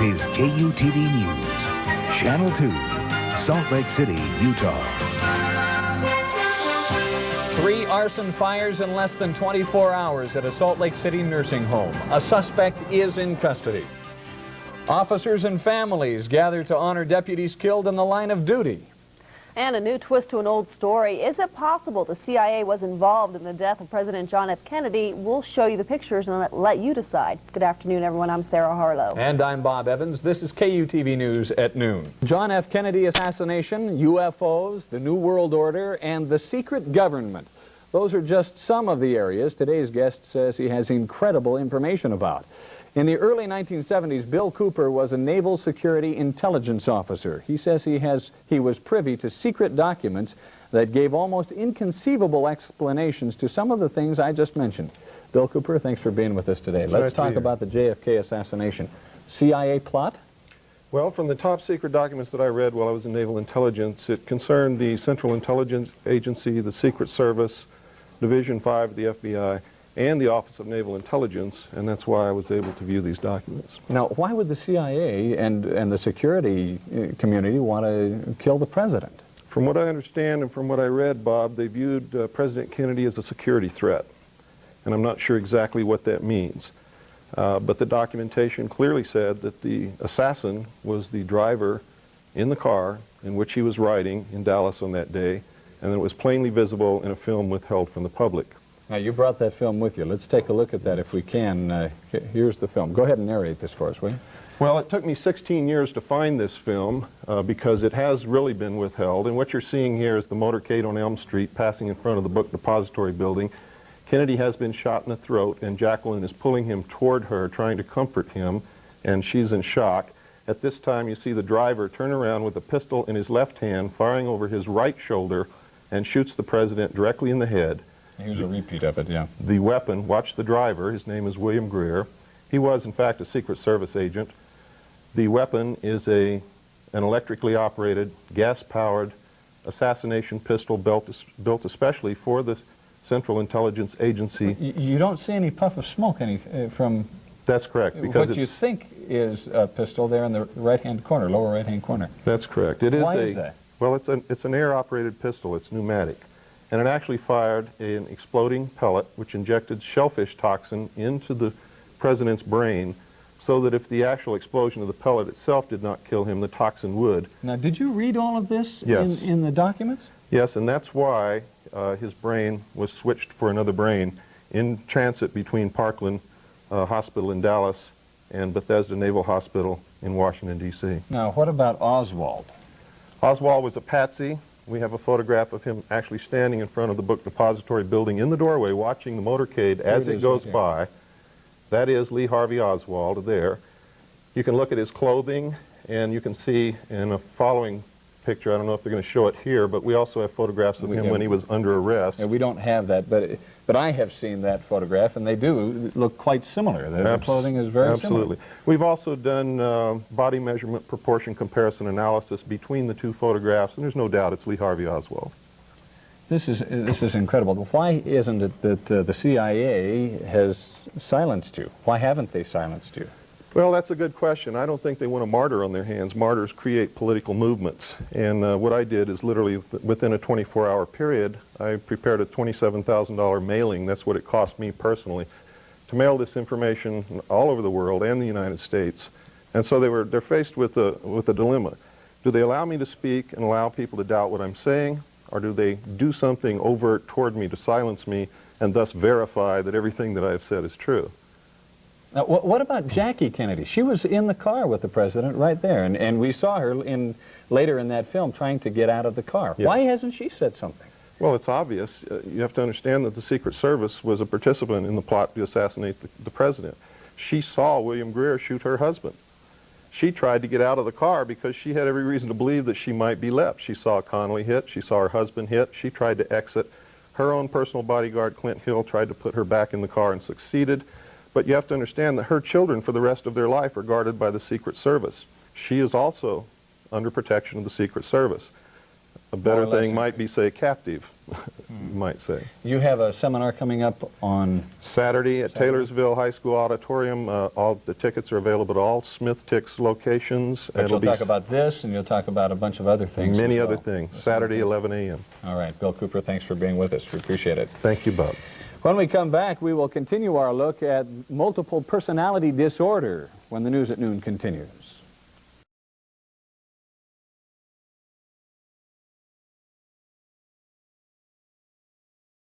is KUTV News, Channel 2, Salt Lake City, Utah. 3 arson fires in less than 24 hours at a Salt Lake City nursing home. A suspect is in custody. Officers and families gather to honor deputies killed in the line of duty. And a new twist to an old story. Is it possible the CIA was involved in the death of President John F. Kennedy? We'll show you the pictures and let you decide. Good afternoon, everyone. I'm Sarah Harlow. And I'm Bob Evans. This is KUTV News at noon. John F. Kennedy assassination, UFOs, the New World Order, and the secret government. Those are just some of the areas today's guest says he has incredible information about. In the early 1970s, Bill Cooper was a Naval Security Intelligence officer. He says he was privy to secret documents that gave almost inconceivable explanations to some of the things I just mentioned. Bill Cooper, thanks for being with us today. Let's talk about the JFK assassination. CIA plot? Well, from the top secret documents that I read while I was in Naval Intelligence, it concerned the Central Intelligence Agency, the Secret Service, Division 5 of the FBI, and the Office of Naval Intelligence, and that's why I was able to view these documents. Now, why would the CIA and the security community want to kill the president? From what I understand and from what I read, Bob, they viewed President Kennedy as a security threat, and I'm not sure exactly what that means. But the documentation clearly said that the assassin was the driver in the car in which he was riding in Dallas on that day, and it was plainly visible in a film withheld from the public. Now, you brought that film with you. Let's take a look at that if we can. Here's the film. Go ahead and narrate this for us, will you? Well, it took me 16 years to find this film because it has really been withheld. And what you're seeing here is the motorcade on Elm Street passing in front of the book depository building. Kennedy has been shot in the throat, and Jacqueline is pulling him toward her, trying to comfort him, and she's in shock. At this time, you see the driver turn around with a pistol in his left hand, firing over his right shoulder, and shoots the president directly in the head. Here's a repeat of it, yeah. The weapon, watch the driver, his name is William Greer. He was, in fact, a Secret Service agent. The weapon is an electrically operated, gas-powered assassination pistol built especially for the Central Intelligence Agency. You don't see any puff of smoke from... That's correct. Because what you think is a pistol there in the right-hand corner, lower right-hand corner. That's correct. Why is that? Well, it's an air-operated pistol. It's pneumatic. And it actually fired an exploding pellet which injected shellfish toxin into the president's brain so that if the actual explosion of the pellet itself did not kill him, the toxin would. Now, did you read all of this Yes. in the documents? Yes, and that's why his brain was switched for another brain in transit between Parkland Hospital in Dallas and Bethesda Naval Hospital in Washington, D.C. Now, what about Oswald? Oswald was a patsy. We have a photograph of him actually standing in front of the book depository building in the doorway watching the motorcade as it goes by. That is Lee Harvey Oswald there. You can look at his clothing, and you can see in a following picture, I don't know if they're going to show it here, but we also have photographs of him when he was under arrest. Yeah, we don't have that, but I have seen that photograph, and they do look quite similar. The clothing is very Absolutely. similar. We've also done body measurement proportion comparison analysis between the two photographs, and there's no doubt it's Lee Harvey Oswald. This is incredible. Why isn't it that the CIA has silenced you? Why haven't they silenced you? Well, that's a good question. I don't think they want a martyr on their hands. Martyrs create political movements. And what I did is literally within a 24-hour period, I prepared a $27,000 mailing. That's what it cost me personally to mail this information all over the world and the United States. And so they're faced with a dilemma. Do they allow me to speak and allow people to doubt what I'm saying, or do they do something overt toward me to silence me and thus verify that everything that I have said is true? Now, what about Jackie Kennedy? She was in the car with the president right there, and we saw her later in that film trying to get out of the car. Yes. Why hasn't she said something? Well, it's obvious. You have to understand that the Secret Service was a participant in the plot to assassinate the president. She saw William Greer shoot her husband. She tried to get out of the car because she had every reason to believe that she might be left. She saw Connolly hit. She saw her husband hit. She tried to exit. Her own personal bodyguard, Clint Hill, tried to put her back in the car and succeeded. But you have to understand that her children for the rest of their life are guarded by the Secret Service. She is also under protection of the Secret Service. A better thing might be, say, captive. you might say. You have a seminar coming up on Saturday at Taylorsville High School Auditorium. All the tickets are available at all Smith Tix locations. But you'll talk about this, and you'll talk about a bunch of other things. Many as other well. things. Saturday, 11 a.m. All right, Bill Cooper, thanks for being with us. We appreciate it. Thank you, Bob. When we come back, we will continue our look at multiple personality disorder when the News at Noon continues.